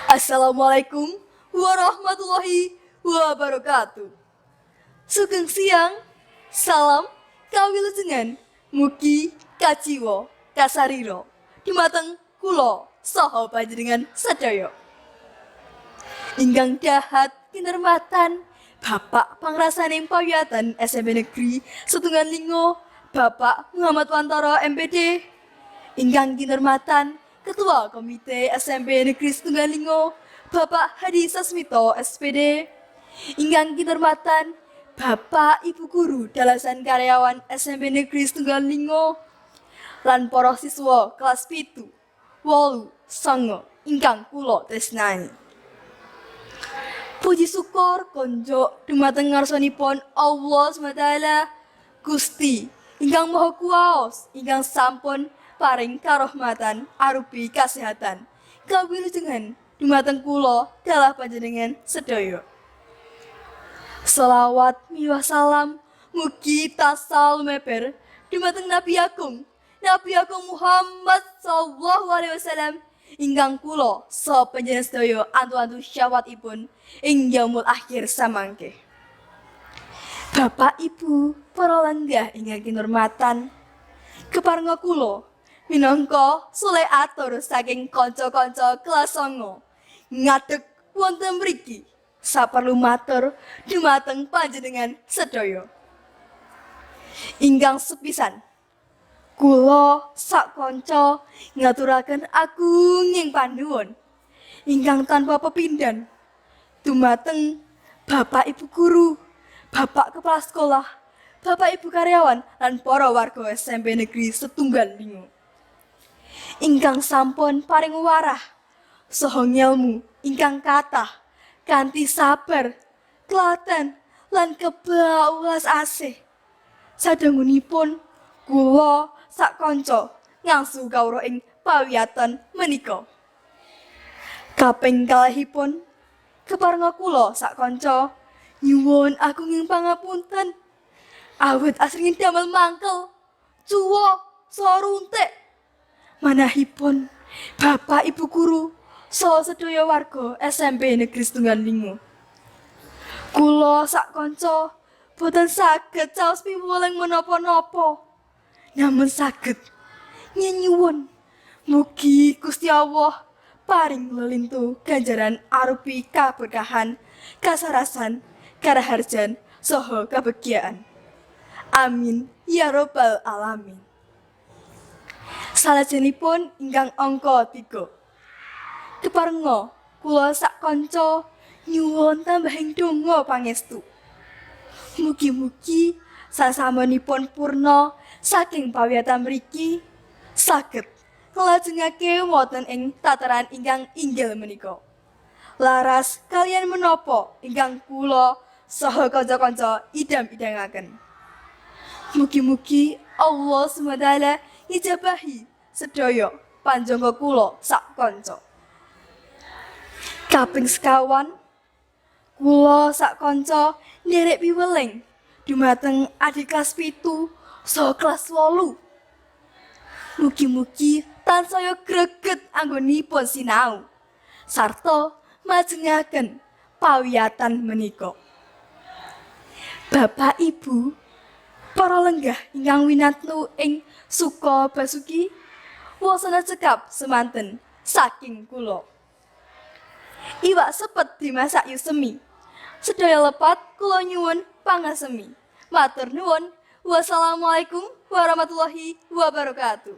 Assalamualaikum warahmatullahi wabarakatuh. Sugeng siang, salam kawilujengan, mugi kaciwa kasariro dumateng kula saha panjenengan sedaya. Ingkang dahat kinurmatan Bapak Pangrasaning Pawiyatan SMP Negeri Setunggal Lingo Bapak Muhammad Wantara MPD. Ingkang kinurmatan Ketua Komite SMP Negeri Setunggal Lingo Bapak Hadi Sasmito SPD. Ingkang kinurmatan Bapak Ibu Guru Dalasan Karyawan SMP Negeri Setunggal Lingo lan para siswa kelas 7, 8, 9 ingkang kula tresnani. Puji syukur konjo dumateng ngarsanipun Allah SWT Gusti ingkang Maha Kuwaos ingkang sampun paring karahmatan arupi kasehatan kawilujengan dumateng kula dalah panjenengan sedaya. Selawat miwah salam mugi tansah lumeber dumateng Nabi Agung Muhammad sallallahu alaihi wasallam ingkang kula saha panjenengan sedaya antu-antu syawatipun ing yaumul akhir samangke. Bapak Ibu para lenggah ingkang kinurmatan, keparenga kula minangka sule atur saking kanca-kanca kelas 9 ngadeg wonten mriki saperlu matur dumateng panjenengan sedaya. Ingkang sepisan kula sak kanca ngaturaken agunging panuwun ingkang tanpa pepindhan dumateng Bapak Ibu guru, Bapak Kepala Sekolah, Bapak Ibu karyawan lan para warga SMP Negeri Setunggal Lingo. Ingkang sampun paring warah saha ngelmu ingkang kathah kanthi sabar, telaten lan kebaulas asih. Sadangunipun kula sak kanca ngangsu kawruh ing pawiyatan menika. Kaping kalihipun keparenga kula sak kanca nyuwun agunging pangapunten awit asring damel mangkel, cuwa saha runtik. Manahipun Bapak Ibu guru saha sedaya warga SMP Negeri Setunggal Lingo. Kula sak kanca boten saged caos piwulang menapa-napa. Namun saged nyuwun mugi Gusti Allah paring lelintu ganjaran arupi kaberkahan, kasarasan, karaharjan, saha kabagyaan. Amin ya robbal alamin. Salajengipun ingkang angka 3. Keparenga kula sak kanca nyuwun tambahing donga pangestu. Mugi-mugi sasampunipun purna saking pawiyatan mriki saged nglajengake wonten ing tataran ingkang inggil menika. Laras kaliyan menapa ingkang kula saha kanca-kanca idam-idangaken. Mugi-mugi Allah SWT ijabahi sedaya panjangga kula sak kanca. Kaping sekawan kula sak kanca nderek piweling dumateng adik kelas 7 saha kelas 8. Mugi-mugi tansaya greget anggonipun sinau sarta majengaken pawiyatan menika. Bapak Ibu para lenggah ingkang winantu ing Suka Basuki wasana cekap semanten saking kula. Iwak sepet dimasak yu semi. Sedaya lepat kula nyuwun pangasemi. Matur nuwun. Wassalamualaikum warahmatullahi wabarakatuh.